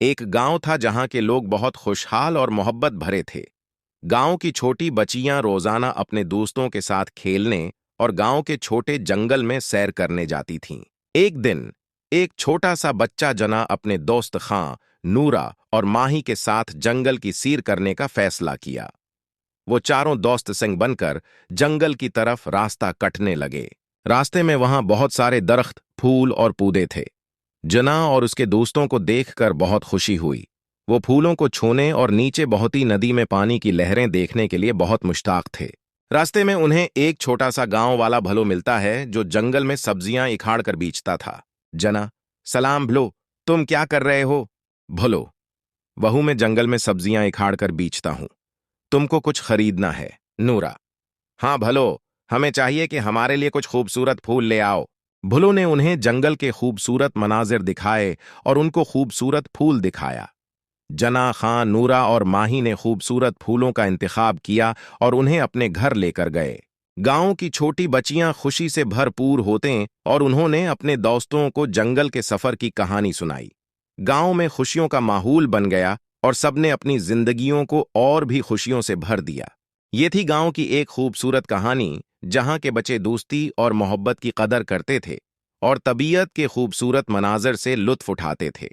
एक गांव था जहां के लोग बहुत खुशहाल और मोहब्बत भरे थे। गांव की छोटी बच्चियां रोजाना अपने दोस्तों के साथ खेलने और गांव के छोटे जंगल में सैर करने जाती थीं। एक दिन एक छोटा सा बच्चा जना अपने दोस्त खां, नूरा और माही के साथ जंगल की सैर करने का फैसला किया। वो चारों दोस्त संग बनकर जंगल की तरफ रास्ता कटने लगे। रास्ते में वहां बहुत सारे दरख्त, फूल और पौधे थे। जना और उसके दोस्तों को देखकर बहुत खुशी हुई। वो फूलों को छूने और नीचे बहती नदी में पानी की लहरें देखने के लिए बहुत मुश्ताक थे। रास्ते में उन्हें एक छोटा सा गांव वाला भलो मिलता है जो जंगल में सब्जियां इखाड़ कर बेचता था। जना, सलाम भलो, तुम क्या कर रहे हो? भलो, वहू मैं जंगल में सब्जियां इखाड़ कर बेचता हूं। तुमको कुछ खरीदना है? नूरा, हाँ भलो, हमें चाहिए कि हमारे लिए कुछ खूबसूरत फूल ले आओ। भुलो ने उन्हें जंगल के खूबसूरत मनाजिर दिखाए और उनको खूबसूरत फूल दिखाया। जना, खां, नूरा और माही ने खूबसूरत फूलों का इंतखाब किया और उन्हें अपने घर लेकर गए। गांव की छोटी बच्चियां खुशी से भरपूर होते और उन्होंने अपने दोस्तों को जंगल के सफर की कहानी सुनाई। गांव में खुशियों का माहौल बन गया और सबने अपनी जिंदगियों को और भी खुशियों से भर दिया। ये थी गांव की एक खूबसूरत कहानी जहां के बच्चे दोस्ती और मोहब्बत की कदर करते थे और तबीयत के खूबसूरत मनाजर से लुत्फ उठाते थे।